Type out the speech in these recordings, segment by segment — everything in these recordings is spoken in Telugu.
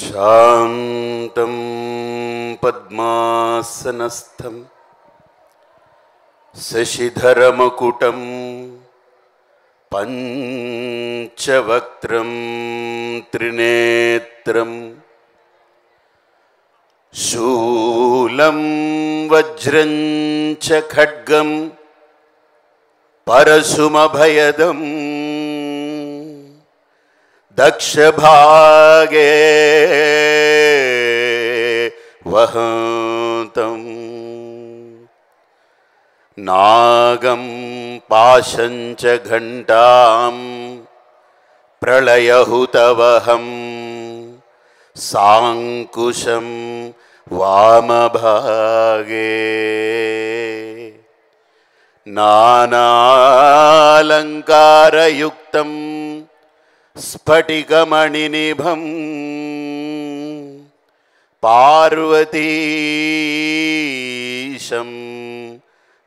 శాంతం పద్మాసనస్థం శశిధరమకుటం పంచవక్త్రం త్రినేత్రం శూలం వజ్రం చ ఖడ్గం పరశుమభయదం దక్షభాగే వహంతం నాగం పాశం చ ఘంటాం ప్రళయహుతవహం సాంకుశం వామభాగే నానాలంకారయుక్తం స్ఫటికమణినిభం పార్వతీశం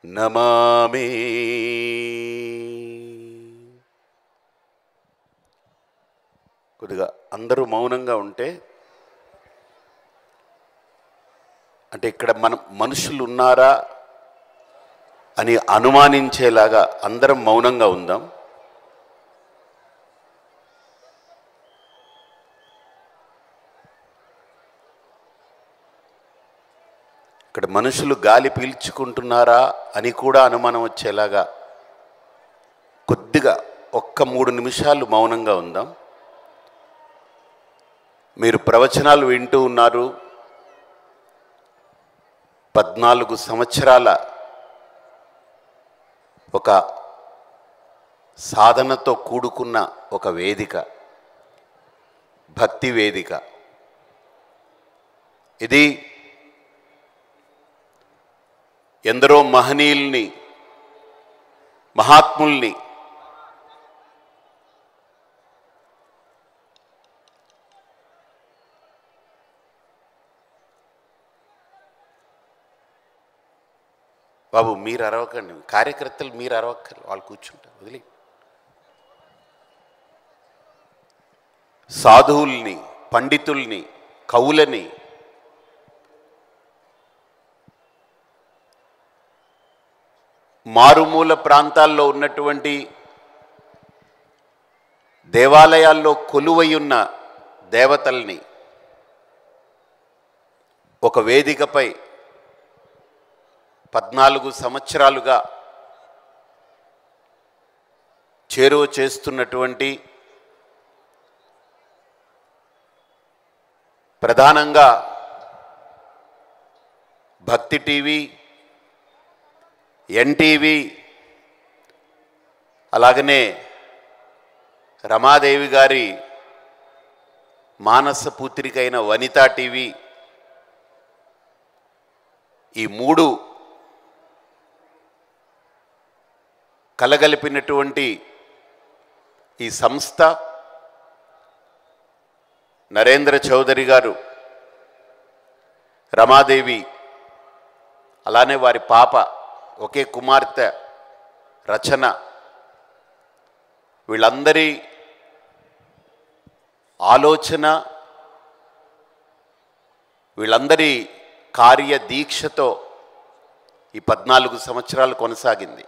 నమామి. కొద్దిగా అందరూ మౌనంగా ఉంటే, అంటే ఇక్కడ మనుషులు ఉన్నారా అని అనుమానించేలాగా అందరం మౌనంగా ఉందాం. ఇక్కడ మనుషులు గాలి పీల్చుకుంటున్నారా అని కూడా అనుమానం వచ్చేలాగా కొద్దిగా ఒక్క 3 నిమిషాలు మౌనంగా ఉందాం. మీరు ప్రవచనాలు వింటూ ఉన్నారు. 14 సంవత్సరాల ఒక సాధనతో కూడుకున్న ఒక వేదిక, భక్తి వేదిక. ఇది ఎందరో మహనీయుల్ని, మహాత్ముల్ని బాబు మీరు అరవకండి, కార్యకర్తలు మీరు అరవక్కర్లు, వాళ్ళు కూర్చుంటారు, వదిలి. సాధువుల్ని, పండితుల్ని, కవులని, మారుమూల ప్రాంతాల్లో ఉన్నటువంటి దేవాలయాల్లో కొలువై ఉన్న దేవతల్ని ఒక వేదికపై 14 సంవత్సరాలుగా చేరువ చేస్తున్నటువంటి, ప్రధానంగా భక్తి టీవీ, ఎన్టీవీ, అలాగనే రమాదేవి గారి మానస పుత్రికైన వనితా టీవీ, ఈ 3 కలగలిపినటువంటి ఈ సంస్థ, నరేంద్ర చౌదరి గారు, రమాదేవి, అలానే వారి పాప, ఒకే కుమార్తె రచన, వీళ్ళందరి ఆలోచన, వీళ్ళందరి కార్యదీక్షతో ఈ 14 సంవత్సరాలు కొనసాగింది.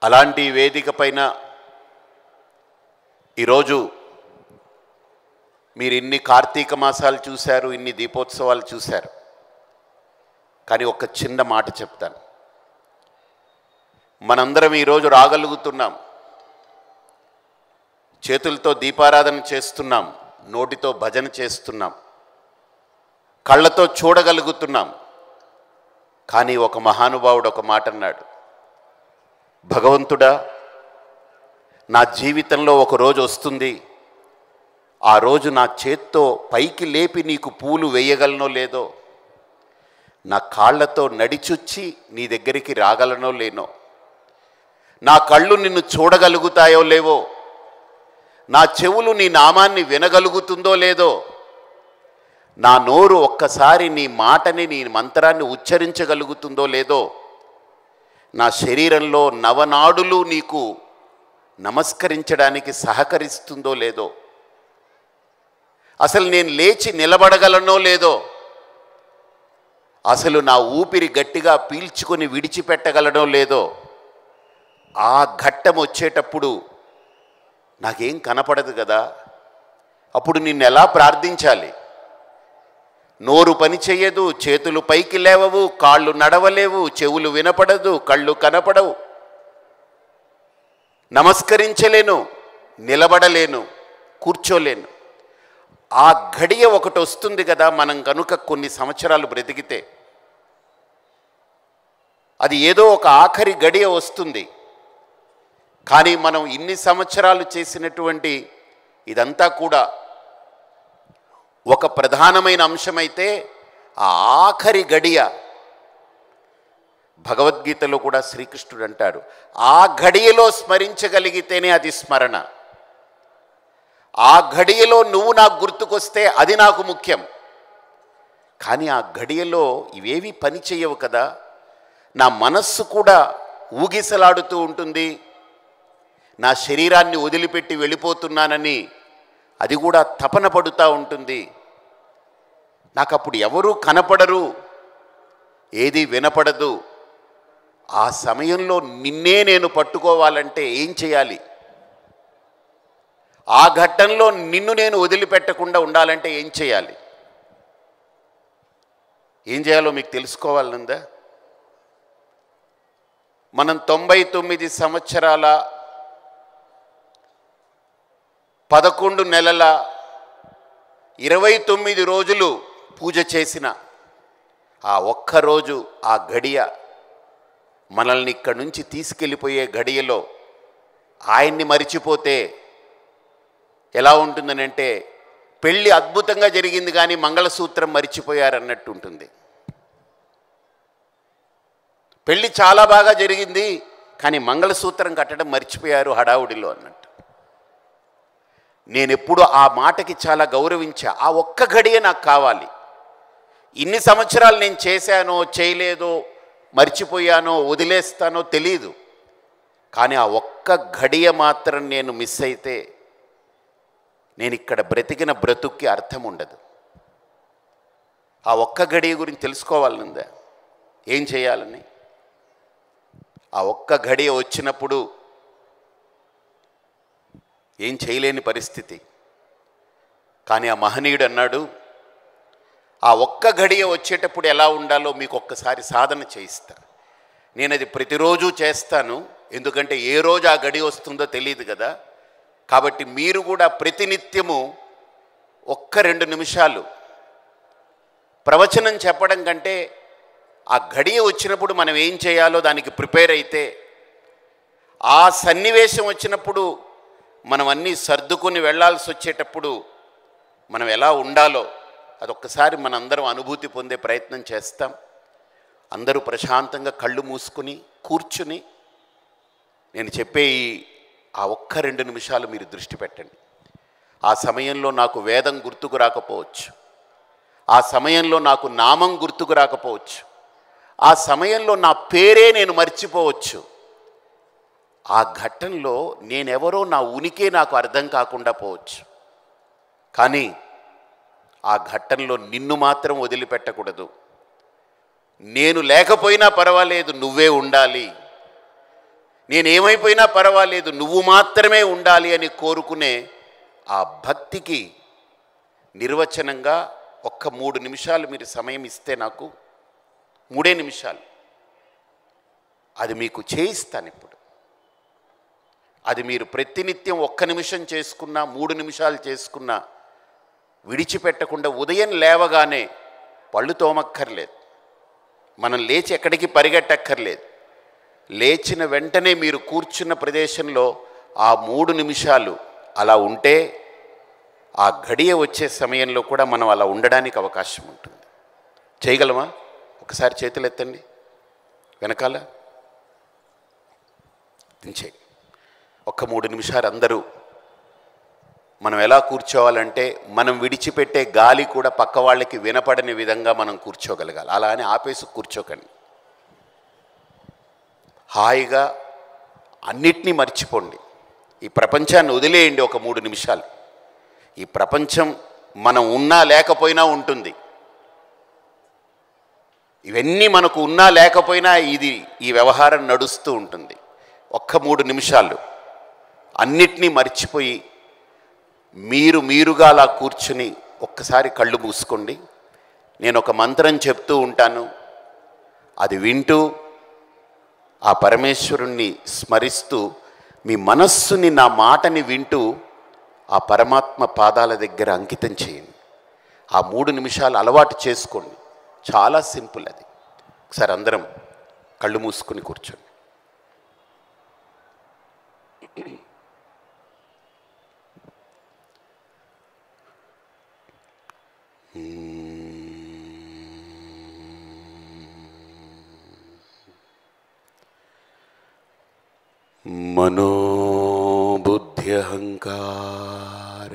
అలాంటి వేదిక పైన ఈరోజు మీరు ఇన్ని కార్తీక మాసాలు చూశారు, ఇన్ని దీపోత్సవాలు చూశారు. కానీ ఒక చిన్న మాట చెప్తాను. మనందరం ఈరోజు రాగలుగుతున్నాం, చేతులతో దీపారాధన చేస్తున్నాం, నోటితో భజన చేస్తున్నాం, కళ్ళతో చూడగలుగుతున్నాం. కానీ ఒక మహానుభావుడు ఒక మాట అన్నాడు, భగవంతుడా, నా జీవితంలో ఒక రోజు వస్తుంది, ఆ రోజు నా చేత్తో పైకి లేపి నీకు పూలు వేయగలనో లేదో, నా కాళ్ళతో నడిచొచ్చి నీ దగ్గరికి రాగలనో లేనో, నా కళ్ళు నిన్ను చూడగలుగుతాయో లేవో, నా చెవులు నీ నామాన్ని వినగలుగుతుందో లేదో, నా నోరు ఒక్కసారి నీ మాటని, నీ మంత్రాన్ని ఉచ్చరించగలుగుతుందో లేదో, నా శరీరంలో నవనాడులు నీకు నమస్కరించడానికి సహకరిస్తుందో లేదో, అసలు నేను లేచి నిలబడగలనో లేదో, అసలు నా ఊపిరి గట్టిగా పీల్చుకొని విడిచిపెట్టగలనో లేదో, ఆ ఘట్టం వచ్చేటప్పుడు నాకేం కనపడదు కదా. అప్పుడు నిన్ను ఎలా ప్రార్థించాలి? నోరు పని చెయ్యదు, చేతులు పైకి లేవవు, కాళ్ళు నడవలేవు, చెవులు వినపడదు, కళ్ళు కనపడవు, నమస్కరించలేను, నిలబడలేను, కూర్చోలేను. ఆ ఘడియ ఒకటి వస్తుంది కదా, మనం కనుక కొన్ని సంవత్సరాలు బ్రతికితే అది ఏదో ఒక ఆఖరి గడియ వస్తుంది. కానీ మనం ఇన్ని సంవత్సరాలు చేసినటువంటి ఇదంతా కూడా ఒక ప్రధానమైన అంశమైతే ఆ ఆఖరి గడియ, భగవద్గీతలో కూడా శ్రీకృష్ణుడు అంటాడు, ఆ ఘడియలో స్మరించగలిగితేనే అది స్మరణ. ఆ ఘడియలో నువ్వు నాకు గుర్తుకొస్తే అది నాకు ముఖ్యం. కానీ ఆ ఘడియలో ఇవేవి పని చేయవు కదా. నా మనస్సు కూడా ఊగిసలాడుతూ ఉంటుంది, నా శరీరాన్ని వదిలిపెట్టి వెళ్ళిపోతున్నానని అది కూడా తపన పడుతూ ఉంటుంది. నాకు అప్పుడు ఎవరూ కనపడరు, ఏది వినపడదు. ఆ సమయంలో నిన్నే నేను పట్టుకోవాలంటే ఏం చేయాలి? ఆ ఘట్టంలో నిన్ను నేను వదిలిపెట్టకుండా ఉండాలంటే ఏం చేయాలి? ఏం చేయాలో మీకు తెలుసుకోవాలనుందా? మనం 99 సంవత్సరాల 11 నెలల 29 రోజులు పూజ చేసిన ఆ ఒక్కరోజు, ఆ గడియ, మనల్ని ఇక్కడి నుంచి తీసుకెళ్ళిపోయే గడియలో ఆయన్ని మరిచిపోతే ఎలా ఉంటుందని అంటే, పెళ్ళి అద్భుతంగా జరిగింది కానీ మంగళసూత్రం మరిచిపోయారన్నట్టు ఉంటుంది. పెళ్ళి చాలా బాగా జరిగింది కానీ మంగళసూత్రం కట్టడం మర్చిపోయారు హడావుడిలో అన్నట్టు. నేను ఎప్పుడు ఆ మాటకి చాలా గౌరవించా. ఆ ఒక్క గడియ నాకు కావాలి. ఇన్ని సంవత్సరాలు నేను చేశానో చేయలేదో, మర్చిపోయానో వదిలేస్తానో తెలీదు, కానీ ఆ ఒక్క గడియ మాత్రం నేను మిస్ అయితే నేను ఇక్కడ బ్రతికిన బ్రతుక్కి అర్థం ఉండదు. ఆ ఒక్క గడియ గురించి తెలుసుకోవాలనుందా? ఏం చేయాలని? ఆ ఒక్క గడియ వచ్చినప్పుడు ఏం చేయలేని పరిస్థితి. కానీ ఆ మహనీయుడు అన్నాడు, ఆ ఒక్క గడియ వచ్చేటప్పుడు ఎలా ఉండాలో మీకు ఒక్కసారి సాధన చేయిస్తా. నేను అది ప్రతిరోజు చేస్తాను, ఎందుకంటే ఏ రోజు ఆ గడియ వస్తుందో తెలియదు కదా. కాబట్టి మీరు కూడా ప్రతినిత్యము 1-2 నిమిషాలు ప్రవచనం చెప్పడం కంటే ఆ గడియ వచ్చినప్పుడు మనం ఏం చేయాలో దానికి ప్రిపేర్ అయితే, ఆ సన్నివేశం వచ్చినప్పుడు మనం అన్నీ సర్దుకొని వెళ్ళాల్సి వచ్చేటప్పుడు మనం ఎలా ఉండాలో అదొక్కసారి మనందరం అనుభూతి పొందే ప్రయత్నం చేస్తాం. అందరూ ప్రశాంతంగా కళ్ళు మూసుకుని కూర్చుని నేను చెప్పే ఆ 1-2 నిమిషాలు మీరు దృష్టి పెట్టండి. ఆ సమయంలో నాకు వేదం గుర్తుకు రాకపోవచ్చు, ఆ సమయంలో నాకు నామం గుర్తుకు రాకపోవచ్చు, ఆ సమయంలో నా పేరే నేను మర్చిపోవచ్చు. ఆ ఘట్టంలో నేనెవరో, నా ఉనికే నాకు అర్థం కాకుండా పోవచ్చు. కానీ ఆ ఘట్టంలో నిన్ను మాత్రం వదిలిపెట్టకూడదు. నేను లేకపోయినా పర్వాలేదు, నువ్వే ఉండాలి. నేనేమైపోయినా పర్వాలేదు, నువ్వు మాత్రమే ఉండాలి అని కోరుకునే ఆ భక్తికి నిర్వచనంగా 3 నిమిషాలు మీరు సమయం ఇస్తే, నాకు 3 నిమిషాలు అది మీకు చేయిస్తాను. ఇప్పుడు అది మీరు ప్రతినిత్యం 1 నిమిషం చేసుకున్నా, 3 నిమిషాలు చేసుకున్నా విడిచిపెట్టకుండా ఉదయం లేవగానే పళ్ళు తోమక్కర్లేదు, మనం లేచి ఎక్కడికి పరిగెట్టక్కర్లేదు. లేచిన వెంటనే మీరు కూర్చున్న ప్రదేశంలో ఆ 3 నిమిషాలు అలా ఉంటే ఆ గడియ వచ్చే సమయంలో కూడా మనం అలా ఉండడానికి అవకాశం ఉంటుంది. చేయగలమా? ఒకసారి చేతులు ఎత్తండి, వెనకాల దించేయి. 3 నిమిషాలు అందరూ మనం ఎలా కూర్చోవాలంటే, మనం విడిచిపెట్టే గాలి కూడా పక్క వాళ్ళకి వినపడని విధంగా మనం కూర్చోగలగాలి. అలా అని ఆపేసి కూర్చోకండి. హాయిగా అన్నిటినీ మర్చిపోండి. ఈ ప్రపంచాన్ని వదిలేయండి ఒక 3 నిమిషాలు. ఈ ప్రపంచం మనం ఉన్నా లేకపోయినా ఉంటుంది. ఇవన్నీ మనకు ఉన్నా లేకపోయినా ఈ వ్యవహారం నడుస్తూ ఉంటుంది. ఒక్క 3 నిమిషాలు అన్నిటినీ మర్చిపోయి మీరుగా అలా కూర్చుని ఒక్కసారి కళ్ళు మూసుకోండి. నేను ఒక మంత్రం చెప్తూ ఉంటాను, అది వింటూ ఆ పరమేశ్వరుణ్ణి స్మరిస్తూ మీ మనస్సుని నా మాటని వింటూ ఆ పరమాత్మ పాదాల దగ్గర అంకితం చేయండి. ఆ 3 నిమిషాలు అలవాటు చేసుకోండి. చాలా సింపుల్ అది. ఒకసారి అందరం కళ్ళు మూసుకుని కూర్చోండి. మనోబుద్ధ్యహంకార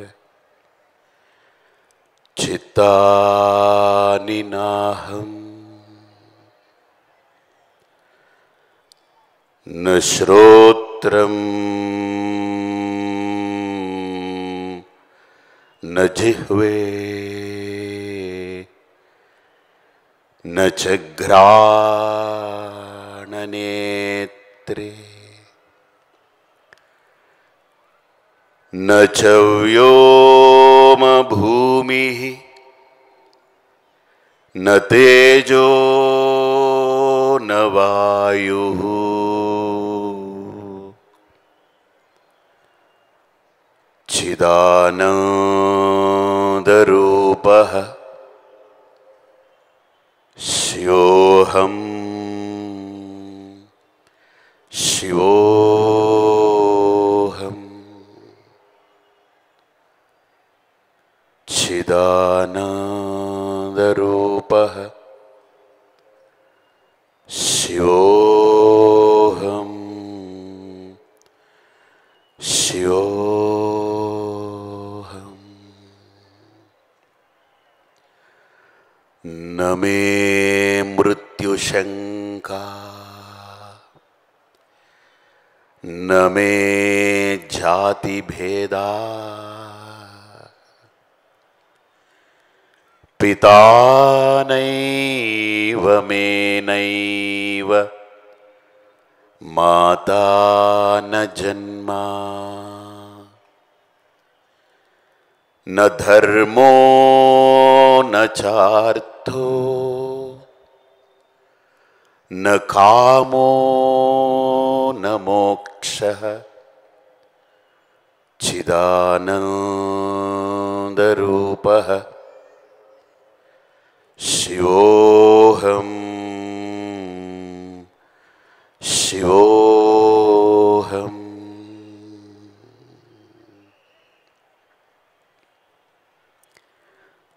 చిత్తాని నాహం న శ్రోత్రం న జిహ్వే న చ ఘ్రాణనేత్రే న చ వ్యోమ భూమిః న తేజో న వాయుః చిదానందరూపః శివోహం శివోహం చిదానందరూపః శివోహం శివోహం న మే మృత్యుశంకా న మే జాతిభేదా పితా నైవ మే నైవ మాతా న జన్మా న ధర్మో న చార్థో న కామో న మోక్షః చిదానందరూపః శివోహం శివోహం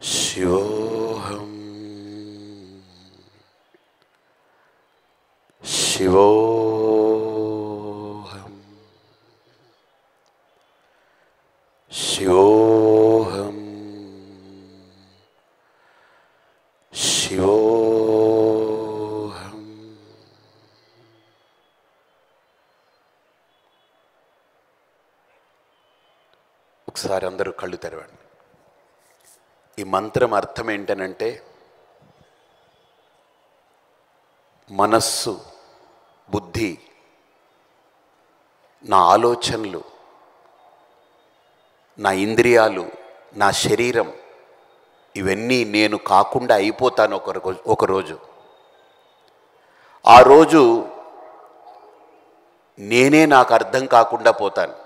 శివోహం శివోహం శివోహం శివోహం. ఒకసారి అందరూ కళ్ళు తెరవండి. ఈ మంత్రం అర్థం ఏంటనంటే, మనస్సు, బుద్ధి, నా ఆలోచనలు, నా ఇంద్రియాలు, నా శరీరం, ఇవన్నీ నేను కాకుండా అయిపోతాను ఒకరోజు. ఆ రోజు నేనే నాకు అర్థం కాకుండా పోతాను.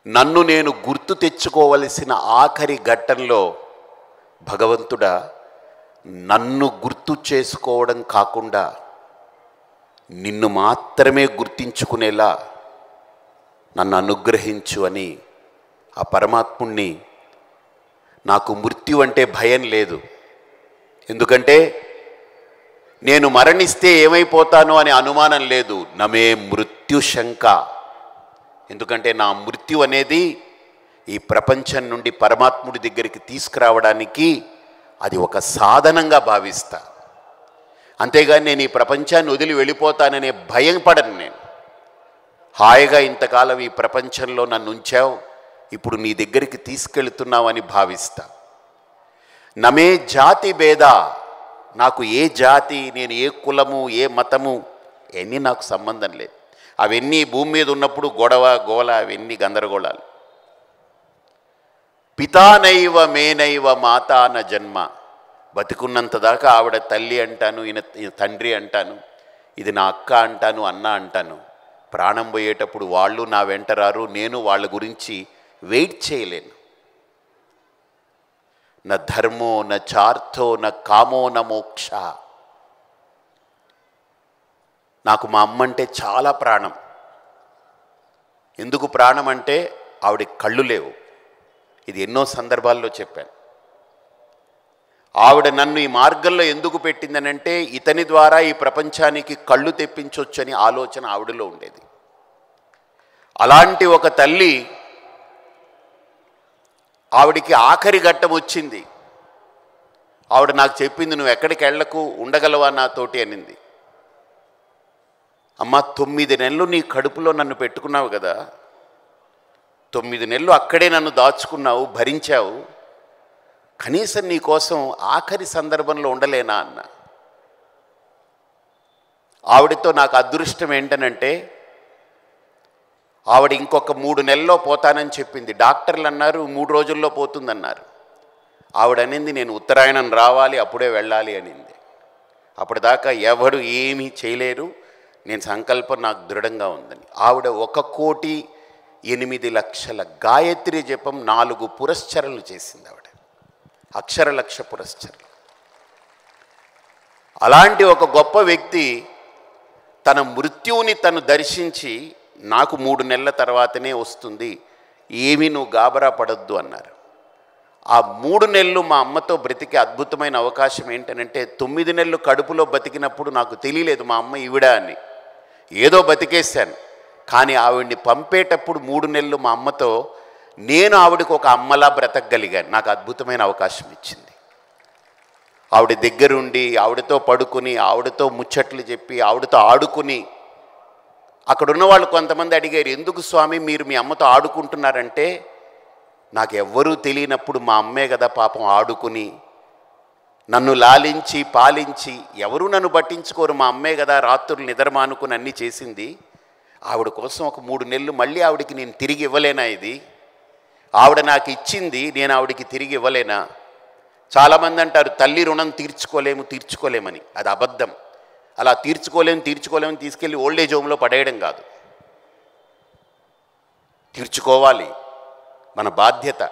నన్ను నేను గుర్తు తెచ్చుకోవలసిన ఆఖరి ఘట్టంలో భగవంతుడా, నన్ను గుర్తు చేసుకోవడం కాకుండా నిన్ను మాత్రమే గుర్తించుకునేలా నన్ను అనుగ్రహించు అని ఆ పరమాత్ముణ్ణి, నాకు మృత్యు అంటే భయం లేదు, ఎందుకంటే నేను మరణిస్తే ఏమైపోతాను అనే అనుమానం లేదు. నమే మృత్యు శంక, ఎందుకంటే నా మృత్యు అనేది ఈ ప్రపంచం నుండి పరమాత్ముడి దగ్గరికి తీసుకురావడానికి అది ఒక సాధనంగా భావిస్తా. అంతేగాని నేను ఈ ప్రపంచాన్ని వదిలి వెళ్ళిపోతాననే భయం పడను నేను. హాయిగా ఇంతకాలం ఈ ప్రపంచంలో నన్ను ఉంచావు, ఇప్పుడు నీ దగ్గరికి తీసుకెళ్తున్నావని భావిస్తా. నమే జాతి భేద, నాకు ఏ జాతి, నేను ఏ కులము, ఏ మతము అవన్నీ నాకు సంబంధం లేదు. అవన్నీ భూమి మీద ఉన్నప్పుడు గొడవ గోల, అవన్నీ గందరగోళాలు. పితానైవ మేనైవ మాతాన జన్మ, బతికున్నంత దాకా ఆవిడ తల్లి అంటాను, ఈయన తండ్రి అంటాను, ఇది నా అక్క అంటాను, అన్న అంటాను. ప్రాణం పోయేటప్పుడు వాళ్ళు నా వెంట రారు, నేను వాళ్ళ గురించి వెయిట్ చేయలేను. న ధర్మో న చార్థో న కామో న మోక్ష. నాకు మా అమ్మ అంటే చాలా ప్రాణం. ఎందుకు ప్రాణం అంటే ఆవిడ కళ్ళు లేవు. ఇది ఎన్నో సందర్భాల్లో చెప్పాను. ఆవిడ నన్ను ఈ మార్గంలో ఎందుకు పెట్టిందనంటే ఇతని ద్వారా ఈ ప్రపంచానికి కళ్ళు తెప్పించొచ్చని ఆలోచన ఆవిడలో ఉండేది. అలాంటి ఒక తల్లి, ఆవిడికి ఆఖరి ఘట్టం వచ్చింది. ఆవిడ నాకు చెప్పింది, నువ్వు ఎక్కడికి వెళ్ళకు, ఉండగలవా నాతోటి అనింది. అమ్మ, 9 నెలలు నీ కడుపులో నన్ను పెట్టుకున్నావు కదా, 9 నెలలు అక్కడే నన్ను దాచుకున్నావు, భరించావు, కనీసం నీ కోసం ఆఖరి సందర్భంలో ఉండలేనా అన్న. ఆవిడతో నాకు అదృష్టం ఏంటనంటే ఆవిడ ఇంకొక 3 నెలల్లో పోతానని చెప్పింది. డాక్టర్లు అన్నారు 3 రోజుల్లో పోతుందన్నారు. ఆవిడ అనింది, నేను ఉత్తరాయణం రావాలి, అప్పుడే వెళ్ళాలి అనింది. అప్పటిదాకా ఎవరు ఏమీ చేయలేరు, నేను సంకల్పం నాకు దృఢంగా ఉందని. ఆవిడ 1,08,00,000 గాయత్రి జపం 4 పురస్చరణలు చేసింది. ఆవిడ అక్షర లక్ష పురస్చరణలు. అలాంటి ఒక గొప్ప వ్యక్తి తన మృత్యువుని తను దర్శించి, నాకు 3 నెలల తర్వాతనే వస్తుంది, ఏమీ నువ్వు గాబరా పడొద్దు అన్నారు. ఆ 3 నెలలు మా అమ్మతో బ్రతికే అద్భుతమైన అవకాశం ఏంటనంటే, 9 నెలలు కడుపులో బతికినప్పుడు నాకు తెలియలేదు మా అమ్మ ఈవిడ అని. ఏదో బతికేశాను. కానీ ఆవిడ్ని పంపేటప్పుడు 3 నెలలు మా అమ్మతో నేను ఆవిడకు ఒక అమ్మలా బ్రతకగలిగాను. నాకు అద్భుతమైన అవకాశం ఇచ్చింది. ఆవిడ దగ్గరుండి, ఆవిడతో పడుకుని, ఆవిడతో ముచ్చట్లు చెప్పి, ఆవిడతో ఆడుకుని. అక్కడున్న వాళ్ళు కొంతమంది అడిగారు, ఎందుకు స్వామి మీరు మీ అమ్మతో ఆడుకుంటున్నారంటే, నాకు ఎవ్వరూ తెలియనప్పుడు మా అమ్మే కదా పాపం ఆడుకుని నన్ను లాలించి పాలించి, ఎవరూ నన్ను పట్టించుకోరు, మా అమ్మే కదా రాత్రులు నిద్ర మానుకుని అన్నీ చేసింది. ఆవిడ కోసం ఒక 3 నెలలు మళ్ళీ ఆవిడకి నేను తిరిగి ఇవ్వలేనా? ఇది ఆవిడ నాకు ఇచ్చింది, నేను ఆవిడకి తిరిగి ఇవ్వలేనా? చాలామంది అంటారు తల్లి రుణం తీర్చుకోలేమని. అది అబద్ధం. అలా తీర్చుకోలేమని తీసుకెళ్ళి ఓల్డేజ్ హోమ్లో పడేయడం కాదు. తీర్చుకోవాలి, మన బాధ్యత.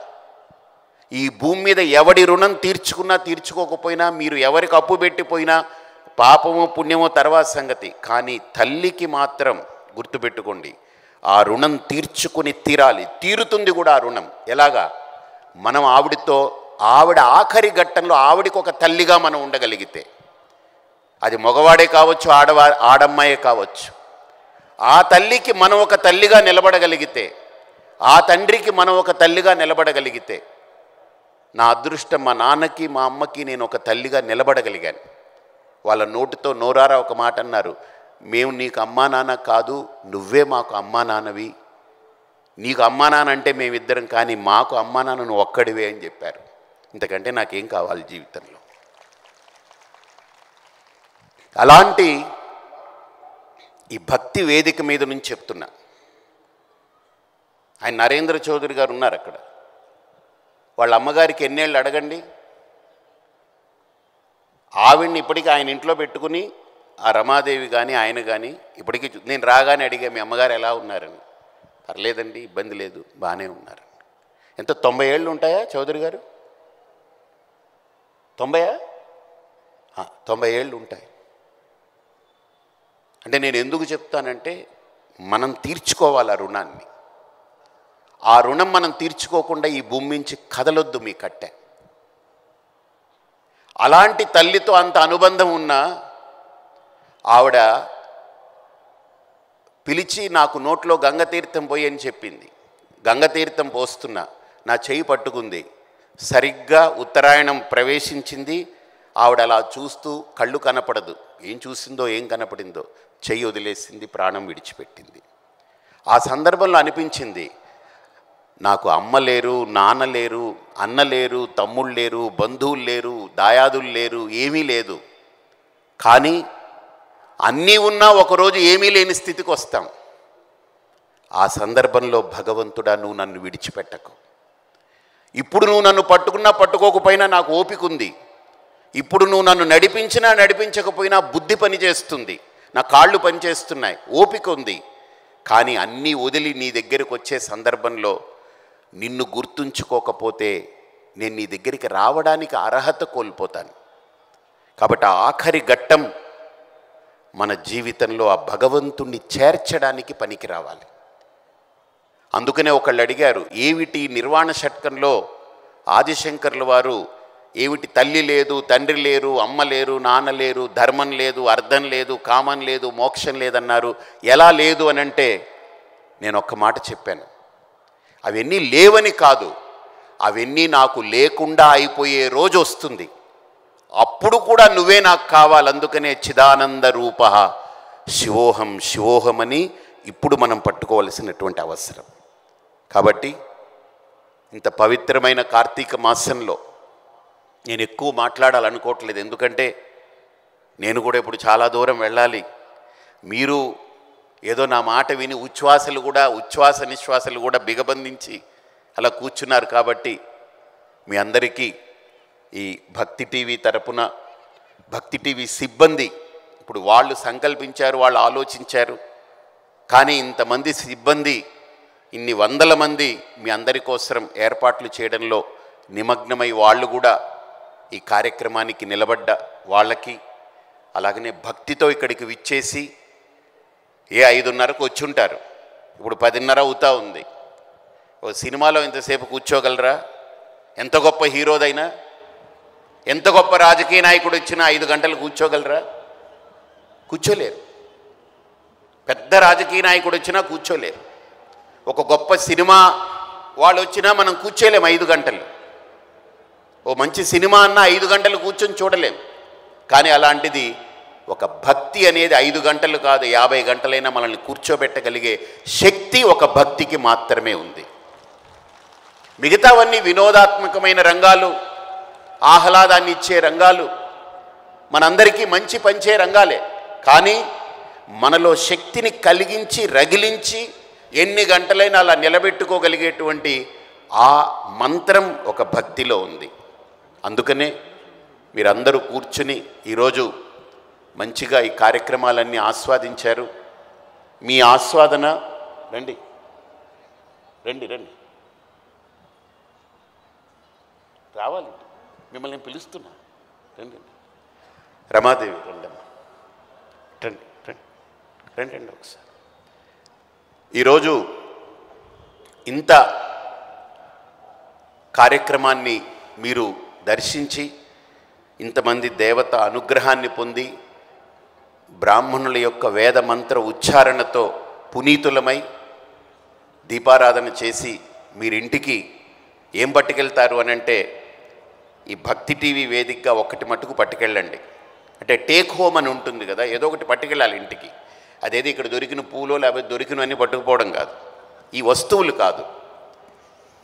ఈ భూమి మీద ఎవడి రుణం తీర్చుకున్నా తీర్చుకోకపోయినా, మీరు ఎవరికి అప్పు పెట్టిపోయినా పాపమో పుణ్యమో తర్వాత సంగతి. కానీ తల్లికి మాత్రం గుర్తుపెట్టుకోండి, ఆ రుణం తీర్చుకుని తీరాలి. తీరుతుంది కూడా ఆ రుణం. ఎలాగా? మనం ఆవిడ ఆఖరి ఘట్టంలో ఆవిడికి ఒక తల్లిగా మనం ఉండగలిగితే, అది మగవాడే కావచ్చు, ఆడమ్మాయే కావచ్చు, ఆ తల్లికి మనం ఒక తల్లిగా నిలబడగలిగితే, ఆ తండ్రికి మనం ఒక తల్లిగా నిలబడగలిగితే, నా అదృష్టం మా నాన్నకి మా అమ్మకి నేను ఒక తల్లిగా నిలబడగలిగాను. వాళ్ళ నోటితో నోరారా ఒక మాట అన్నారు, మేము నీకు అమ్మా నాన్న కాదు, నువ్వే మాకు అమ్మా నాన్నవి. నీకు అమ్మా నాన్న అంటే మేమిద్దరం, కానీ మాకు అమ్మా నాన్న నువ్వు ఒక్కడివే అని చెప్పారు. ఇంతకంటే నాకేం కావాలి జీవితంలో? అలాంటి ఈ భక్తి వేదిక మీద నుంచి చెప్తున్నా. ఆయన నరేంద్ర చౌదరి గారు ఉన్నారు అక్కడ. వాళ్ళ అమ్మగారికి ఎన్నేళ్ళు అడగండి. ఆవిడ్ని ఇప్పటికీ ఆయన ఇంట్లో పెట్టుకుని, ఆ రమాదేవి కానీ ఆయన కానీ ఇప్పటికీ నేను రాగానే అడిగా, మీ అమ్మగారు ఎలా ఉన్నారని. పర్లేదండి, ఇబ్బంది లేదు, బాగానే ఉన్నారు. ఎంత 90 ఏళ్ళు ఉంటాయా చౌదరి గారు? 90 ఏళ్ళు ఉంటాయి. అంటే నేను ఎందుకు చెప్తానంటే, మనం తీర్చుకోవాలి ఆ రుణాన్ని. ఆ రుణం మనం తీర్చుకోకుండా ఈ భూమి నుంచి కదలొద్దు మీ కట్టె. అలాంటి తల్లితో అంత అనుబంధం ఉన్న ఆవిడ పిలిచి నాకు నోట్లో గంగతీర్థం పోయి అని చెప్పింది. గంగతీర్థం పోస్తున్నా, నా చెయ్యి పట్టుకుంది. సరిగ్గా ఉత్తరాయణం ప్రవేశించింది. ఆవిడ అలా చూస్తూ, కళ్ళు కనపడదు, ఏం చూసిందో ఏం కనపడిందో, చెయ్యి వదిలేసింది, ప్రాణం విడిచిపెట్టింది. ఆ సందర్భంలో అనిపించింది, నాకు అమ్మ లేరు, నాన్న లేరు, అన్న లేరు, తమ్ముళ్ళు లేరు, బంధువులు లేరు, దాయాదులు లేరు, ఏమీ లేదు. కానీ అన్నీ ఉన్నా ఒకరోజు ఏమీ లేని స్థితికి వస్తాం. ఆ సందర్భంలో భగవంతుడా, నువ్వు నన్ను విడిచిపెట్టకు. ఇప్పుడు నువ్వు నన్ను పట్టుకున్నా పట్టుకోకపోయినా నాకు ఓపిక ఉంది. ఇప్పుడు నువ్వు నన్ను నడిపించినా నడిపించకపోయినా బుద్ధి పనిచేస్తుంది, నా కాళ్ళు పనిచేస్తున్నాయి, ఓపిక ఉంది. కానీ అన్నీ వదిలి నీ దగ్గరికి వచ్చే సందర్భంలో నిన్ను గుర్తుంచుకోకపోతే నేను నీ దగ్గరికి రావడానికి అర్హత కోల్పోతాను. కాబట్టి ఆ ఆఖరి ఘట్టం మన జీవితంలో ఆ భగవంతుణ్ణి చేర్చడానికి పనికి రావాలి. అందుకనే ఒకళ్ళు అడిగారు, ఏమిటి నిర్వాణ షట్కంలో ఆదిశంకర్ల వారు ఏమిటి తల్లి లేదు, తండ్రి లేరు, అమ్మ లేరు, నాన్న లేరు, ధర్మం లేదు, అర్థం లేదు, కామం లేదు, మోక్షం లేదన్నారు, ఎలా లేదు అని అంటే నేను ఒక్క మాట చెప్పాను, అవన్నీ లేవని కాదు, అవన్నీ నాకు లేకుండా అయిపోయే రోజు వస్తుంది, అప్పుడు కూడా నువ్వే నాకు కావాలి. అందుకనే చిదానంద రూప శివోహం శివోహమని ఇప్పుడు మనం పట్టుకోవలసినటువంటి అవసరం. కాబట్టి ఇంత పవిత్రమైన కార్తీక మాసంలో నేను ఎక్కువ మాట్లాడాలనుకోవట్లేదు, ఎందుకంటే నేను కూడా ఇప్పుడు చాలా దూరం వెళ్ళాలి. మీరు ఏదో నా మాట విని ఉచ్ఛ్వాస నిశ్వాసలు కూడా బిగబంధించి అలా కూర్చున్నారు. కాబట్టి మీ అందరికీ ఈ భక్తి టీవీ తరపున, భక్తి టీవీ సిబ్బంది ఇప్పుడు వాళ్ళు సంకల్పించారు, వాళ్ళు ఆలోచించారు, కానీ ఇంతమంది సిబ్బంది, ఇన్ని వందల మంది మీ అందరి కోసం ఏర్పాట్లు చేయడంలో నిమగ్నమై వాళ్ళు కూడా ఈ కార్యక్రమానికి నిలబడ్డ వాళ్ళకి, అలాగనే భక్తితో ఇక్కడికి విచ్చేసి 5:30కు వచ్చి ఉంటారు, ఇప్పుడు 10:30 అవుతా ఉంది. ఓ సినిమాలో ఇంతసేపు కూర్చోగలరా? ఎంత గొప్ప హీరోదైనా, ఎంత గొప్ప రాజకీయ నాయకుడు వచ్చినా 5 గంటలు కూర్చోగలరా? కూర్చోలేరు. పెద్ద రాజకీయ నాయకుడు వచ్చినా కూర్చోలేరు. ఒక గొప్ప సినిమా వాళ్ళు వచ్చినా మనం కూర్చోలేము 5 గంటలు. ఓ మంచి సినిమా అన్న 5 గంటలు కూర్చొని చూడలేం. కానీ అలాంటిది ఒక భక్తి అనేది 5 గంటలు కాదు, 50 గంటలైనా మనల్ని కూర్చోబెట్టగలిగే శక్తి ఒక భక్తికి మాత్రమే ఉంది. మిగతావన్నీ వినోదాత్మకమైన రంగాలు, ఆహ్లాదాన్ని ఇచ్చే రంగాలు, మనందరికీ మంచి పంచే రంగాలే. కానీ మనలో శక్తిని కలిగించి రగిలించి ఎన్ని గంటలైనా అలా నిలబెట్టుకోగలిగేటువంటి ఆ మంత్రం ఒక భక్తిలో ఉంది. అందుకనే మీరందరూ కూర్చుని ఈరోజు మంచిగా ఈ కార్యక్రమాలన్నీ ఆస్వాదించారు. మీ ఆస్వాదన రండి రండి రండి రావాలి, మిమ్మల్ని పిలుస్తున్నా, రండి. రమాదేవి రండమ్మ, రండి రండి రండి రండి ఒకసారి. ఈరోజు ఇంత కార్యక్రమాన్ని మీరు దర్శించి ఇంతమంది దేవత అనుగ్రహాన్ని పొంది బ్రాహ్మణుల యొక్క వేద మంత్ర ఉచ్చారణతో పునీతులమై దీపారాధన చేసి మీరింటికి ఏం పట్టుకెళ్తారు అని అంటే, ఈ భక్తి టీవీ వేదికగా ఒకటి మట్టుకు పట్టుకెళ్ళండి. అంటే టేక్ హోమ్ అని ఉంటుంది కదా, ఏదో ఒకటి పట్టుకెళ్ళాలి ఇంటికి. అదేది ఇక్కడ దొరికిన పూలో లేకపోతే దొరికినవన్నీ పట్టుకుపోవడం కాదు, ఈ వస్తువులు కాదు,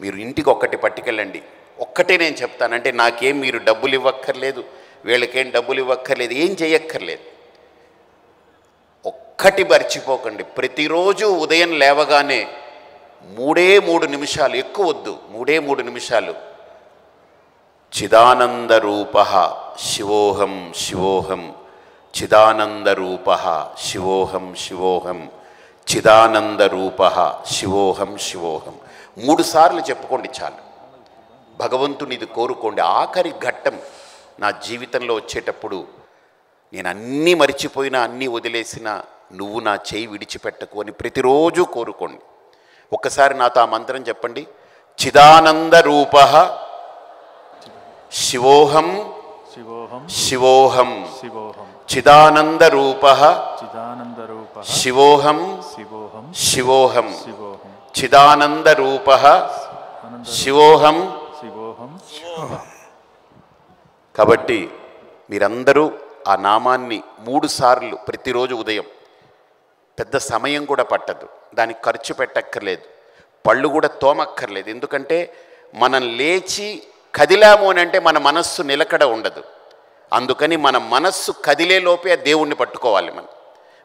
మీరు ఇంటికి ఒక్కటి పట్టుకెళ్ళండి. ఒక్కటే నేను చెప్తాను, అంటే నాకేం మీరు డబ్బులు ఇవ్వక్కర్లేదు, వీళ్ళకేం డబ్బులు ఇవ్వక్కర్లేదు, ఏం చేయక్కర్లేదు. ఒక్కటి మర్చిపోకండి, ప్రతిరోజు ఉదయం లేవగానే 3 నిమిషాలు, ఎక్కువ వద్దు, 3 నిమిషాలు చిదానంద రూప శివోహం శివోహం, చిదానంద రూప శివోహం శివోహం, చిదానంద రూప శివోహం శివోహం 3 సార్లు చెప్పుకోండి చాలు. భగవంతుని ఇది కోరుకోండి. ఆఖరి ఘట్టం నా జీవితంలో వచ్చేటప్పుడు నేను అన్నీ మరిచిపోయినా, అన్నీ వదిలేసినా నువ్వు నా చేయి విడిచిపెట్టకు అని ప్రతిరోజు కోరుకోండి. ఒక్కసారి నాతో ఆ మంత్రం చెప్పండి. చిదానంద రూప శివోహం శివోహం, చిదానంద రూప శివోహం శివోహం, చిదానంద రూప శివోహం. కాబట్టి మీరందరూ ఆ నామాన్ని 3 సార్లు ప్రతిరోజు ఉదయం పెద్ద సమయం కూడా పట్టదు, దానికి ఖర్చు పెట్టక్కర్లేదు, పళ్ళు కూడా తోమక్కర్లేదు. ఎందుకంటే మనం లేచి కదిలాము అని అంటే మన మనస్సు నిలకడ ఉండదు. అందుకని మన మనస్సు కదిలే లోపే దేవుణ్ణి పట్టుకోవాలి. మనం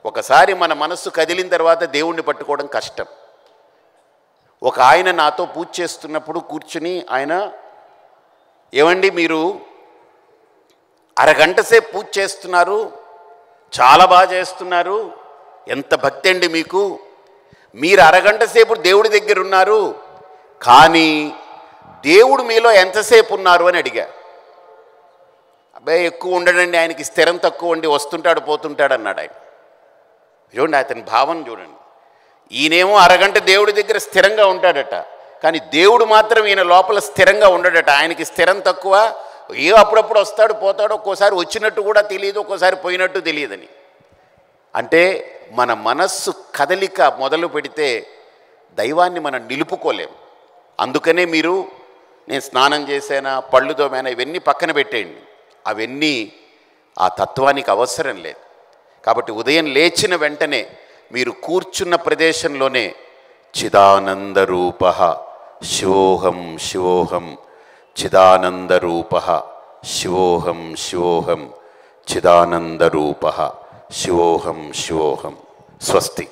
ఒకసారి మన మనస్సు కదిలిన తర్వాత దేవుణ్ణి పట్టుకోవడం కష్టం. ఒక ఆయన నాతో పూజ చేస్తున్నప్పుడు కూర్చుని ఆయన, ఏమండి మీరు అరగంట సేపు పూజ చేస్తున్నారు, చాలా బాగా చేస్తున్నారు, ఎంత భక్తి అండి మీకు, మీరు అరగంట సేపు దేవుడి దగ్గర ఉన్నారు, కానీ దేవుడు మీలో ఎంతసేపు ఉన్నారు అని అడిగా. అబ్బాయి ఎక్కువ ఉండడండి, ఆయనకి స్థిరం తక్కువ అండి, వస్తుంటాడు పోతుంటాడు అన్నాడు ఆయన. చూడండి అతని భావన చూడండి. ఈయనేమో అరగంట దేవుడి దగ్గర స్థిరంగా ఉంటాడట, కానీ దేవుడు మాత్రం ఈయన లోపల స్థిరంగా ఉండడట. ఆయనకి స్థిరం తక్కువ, అప్పుడప్పుడు వస్తాడు పోతాడు, ఒక్కోసారి వచ్చినట్టు కూడా తెలియదు, ఒక్కోసారి పోయినట్టు తెలియదని. అంటే మన మనస్సు కదలిక మొదలు పెడితే దైవాన్ని మనం నిలుపుకోలేము. అందుకనే మీరు నేను స్నానం చేశానా, పళ్ళు తోమానా, ఇవన్నీ పక్కన పెట్టేయండి, అవన్నీ ఆ తత్వానికి అవసరం లేదు. కాబట్టి ఉదయం లేచిన వెంటనే మీరు కూర్చున్న ప్రదేశంలోనే చిదానందరూపః శివోహం శివోహం, చిదానందరూపః శివోహం శివోహం, చిదానందరూపః శివోహం శివోహం. స్వస్తి.